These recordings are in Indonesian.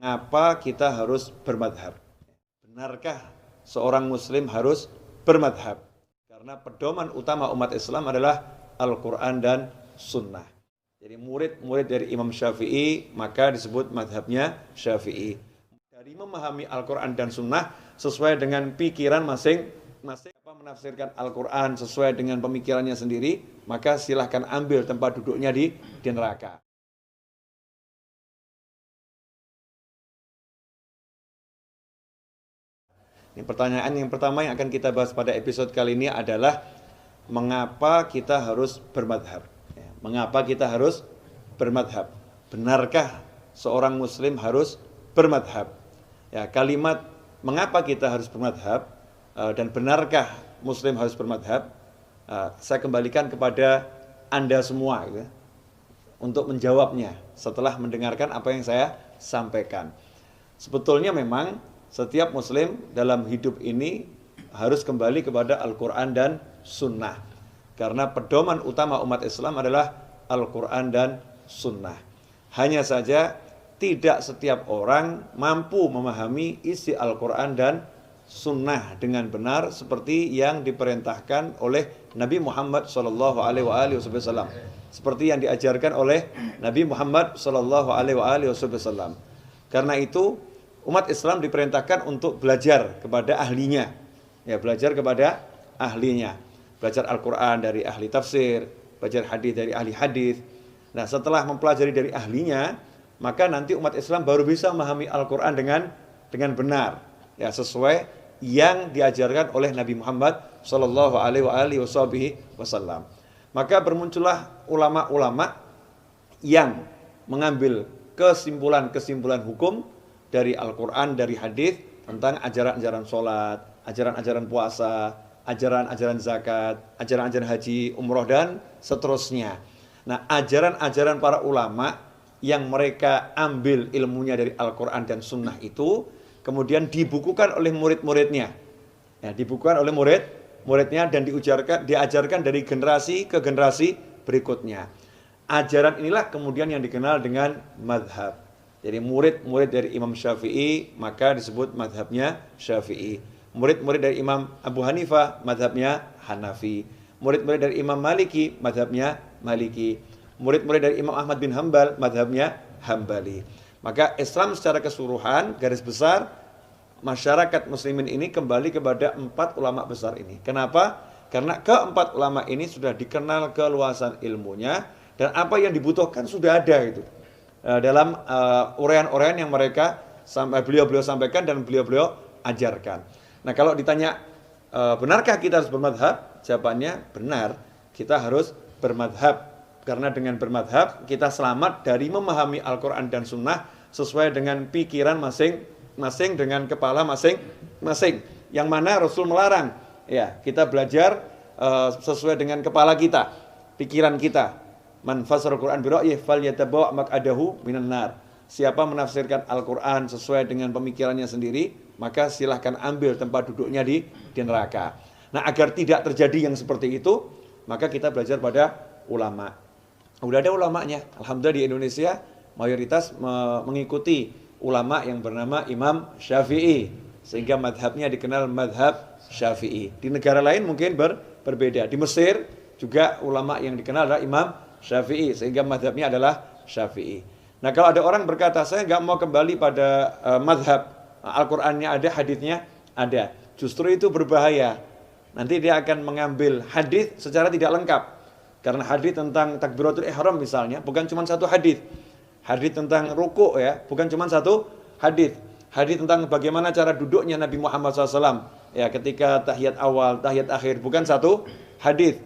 Apa kita harus bermadhab? Benarkah seorang muslim harus bermadhab? Karena pedoman utama umat Islam adalah Al-Quran dan Sunnah. Jadi murid-murid dari Imam Syafi'i maka disebut madhabnya Syafi'i. Dari memahami Al-Quran dan Sunnah sesuai dengan pikiran masing-masing, menafsirkan Al-Quran sesuai dengan pemikirannya sendiri, maka silahkan ambil tempat duduknya di neraka. Ini pertanyaan yang pertama yang akan kita bahas pada episode kali ini adalah mengapa kita harus bermadhab? Mengapa kita harus bermadhab? Benarkah seorang muslim harus bermadhab? Ya, kalimat mengapa kita harus bermadhab dan benarkah muslim harus bermadhab? Saya kembalikan kepada Anda semua gitu, untuk menjawabnya setelah mendengarkan apa yang saya sampaikan. Sebetulnya memang setiap muslim dalam hidup ini harus kembali kepada Al-Quran dan Sunnah. Karena pedoman utama umat Islam adalah Al-Quran dan Sunnah. Hanya saja tidak setiap orang mampu memahami isi Al-Quran dan Sunnah dengan benar seperti yang diperintahkan oleh Nabi Muhammad SAW. Seperti yang diajarkan oleh Nabi Muhammad SAW. Karena itu umat Islam diperintahkan untuk belajar kepada ahlinya. Ya, belajar kepada ahlinya. Belajar Al-Quran dari ahli tafsir, belajar hadis dari ahli hadis. Nah, setelah mempelajari dari ahlinya, maka nanti umat Islam baru bisa memahami Al-Quran dengan benar. Ya, sesuai yang diajarkan oleh Nabi Muhammad SAW. Maka bermuncullah ulama-ulama yang mengambil kesimpulan-kesimpulan hukum dari Al-Quran, dari hadis tentang ajaran-ajaran sholat, ajaran-ajaran puasa, ajaran-ajaran zakat, ajaran-ajaran haji, umroh, dan seterusnya. Nah, ajaran-ajaran para ulama yang mereka ambil ilmunya dari Al-Quran dan Sunnah itu kemudian dibukukan oleh murid-muridnya. Ya, dibukukan oleh murid-muridnya dan diajarkan dari generasi ke generasi berikutnya. Ajaran inilah kemudian yang dikenal dengan madhab. Jadi murid-murid dari Imam Syafi'i maka disebut madhabnya Syafi'i. Murid-murid dari Imam Abu Hanifah madhabnya Hanafi. Murid-murid dari Imam Maliki madhabnya Maliki. Murid-murid dari Imam Ahmad bin Hambal madhabnya Hambali. Maka Islam secara keseluruhan garis besar masyarakat muslimin ini kembali kepada 4 ulama besar ini. Kenapa? Karena keempat ulama ini sudah dikenal keluasan ilmunya dan apa yang dibutuhkan sudah ada itu dalam uraian-uraian yang beliau sampaikan dan beliau ajarkan. Nah, kalau ditanya benarkah kita harus bermadhab? Jawabannya benar, kita harus bermadhab. Karena dengan bermadhab kita selamat dari memahami Al-Quran dan Sunnah sesuai dengan pikiran masing-masing, dengan kepala masing-masing. Yang mana Rasul melarang, ya, kita belajar sesuai dengan kepala kita, pikiran kita. Man fasara Al-Quran bira'yih falyatabawa' maq'adahu minan nar. Siapa menafsirkan Al-Quran sesuai dengan pemikirannya sendiri, maka silahkan ambil tempat duduknya di neraka. Nah, agar tidak terjadi yang seperti itu, maka kita belajar pada ulama. Udah ada ulamanya. Alhamdulillah di Indonesia mayoritas mengikuti ulama yang bernama Imam Syafi'i, sehingga madhabnya dikenal madhab Syafi'i. Di negara lain mungkin berbeda. Di Mesir juga ulama yang dikenal adalah Imam Syafi'i, sehingga madhabnya adalah Syafi'i. Nah, kalau ada orang berkata, saya nggak mau kembali pada madhab, Al-Qur'annya ada, hadisnya ada. Justru itu berbahaya. Nanti dia akan mengambil hadis secara tidak lengkap. Karena hadis tentang takbiratul ihram misalnya, bukan cuma satu hadis. Hadis tentang ruku', ya, bukan cuma satu hadis. Hadis tentang bagaimana cara duduknya Nabi Muhammad SAW, ya, ketika tahiyat awal, tahiyat akhir, bukan satu hadis.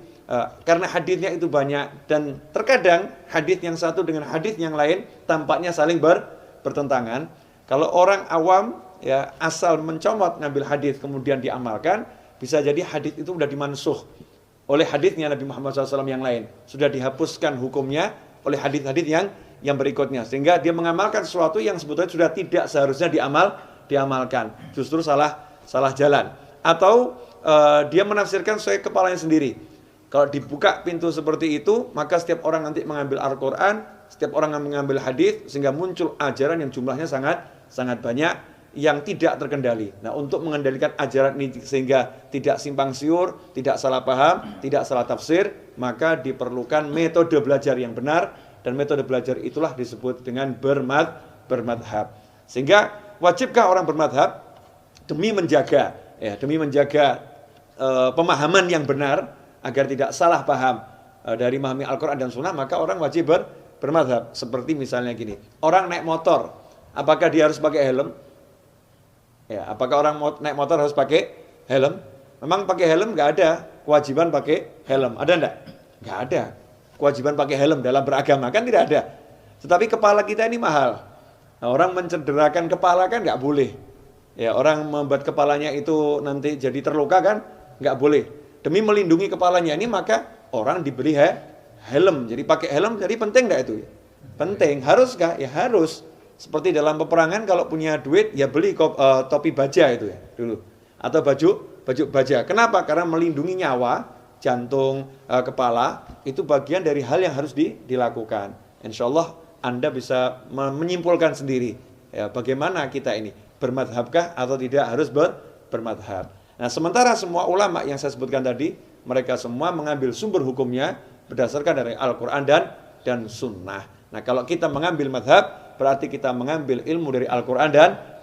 Karena hadisnya itu banyak dan terkadang hadis yang satu dengan hadis yang lain tampaknya saling bertentangan. Kalau orang awam, ya, asal mencomot ngambil hadis kemudian diamalkan, bisa jadi hadis itu sudah dimansuh oleh hadisnya Nabi Muhammad SAW yang lain, sudah dihapuskan hukumnya oleh hadis-hadis yang berikutnya, sehingga dia mengamalkan sesuatu yang sebetulnya sudah tidak seharusnya diamalkan, justru salah jalan, atau dia menafsirkan sesuai kepalanya sendiri. Kalau dibuka pintu seperti itu, maka setiap orang nanti mengambil Al-Quran setiap orang yang mengambil hadis sehingga muncul ajaran yang jumlahnya sangat banyak yang tidak terkendali. Nah, untuk mengendalikan ajaran ini sehingga tidak simpang siur, tidak salah paham, tidak salah tafsir, maka diperlukan metode belajar yang benar, dan metode belajar itulah disebut dengan bermadhab. Sehingga wajibkah orang bermadhab demi menjaga pemahaman yang benar agar tidak salah paham dari memahami Al-Quran dan Sunnah, maka orang wajib bermadhab. Seperti misalnya gini, orang naik motor, apakah dia harus pakai helm? Ya, apakah orang naik motor harus pakai helm? Memang pakai helm nggak ada kewajiban pakai helm, ada enggak? Nggak ada kewajiban pakai helm dalam beragama, kan tidak ada. Tetapi kepala kita ini mahal. Nah, orang mencederakan kepala kan nggak boleh. Ya, orang membuat kepalanya itu nanti jadi terluka kan nggak boleh. Demi melindungi kepalanya ini maka orang diberi helm. Jadi pakai helm, jadi penting nggak itu? Penting. Haruskah? Ya harus. Seperti dalam peperangan kalau punya duit ya beli topi baja itu ya dulu, atau baju baja. Kenapa? Karena melindungi nyawa, jantung, kepala, itu bagian dari hal yang harus dilakukan. Insya Allah Anda bisa menyimpulkan sendiri ya, bagaimana kita ini bermadhabkah atau tidak harus bermadhab. Nah, sementara semua ulama yang saya sebutkan tadi, mereka semua mengambil sumber hukumnya berdasarkan dari Al-Quran dan Sunnah. Nah, kalau kita mengambil madhab, berarti kita mengambil ilmu dari Al-Quran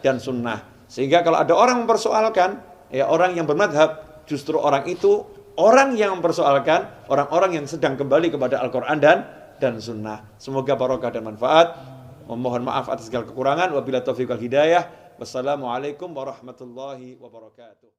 dan Sunnah. Sehingga kalau ada orang mempersoalkan, ya orang yang bermadhab, justru orang itu orang yang mempersoalkan orang-orang yang sedang kembali kepada Al-Quran dan Sunnah. Semoga barokah dan manfaat. Memohon maaf atas segala kekurangan. Wabillahi taufiq wal hidayah. Wassalamualaikum warahmatullahi wabarakatuh.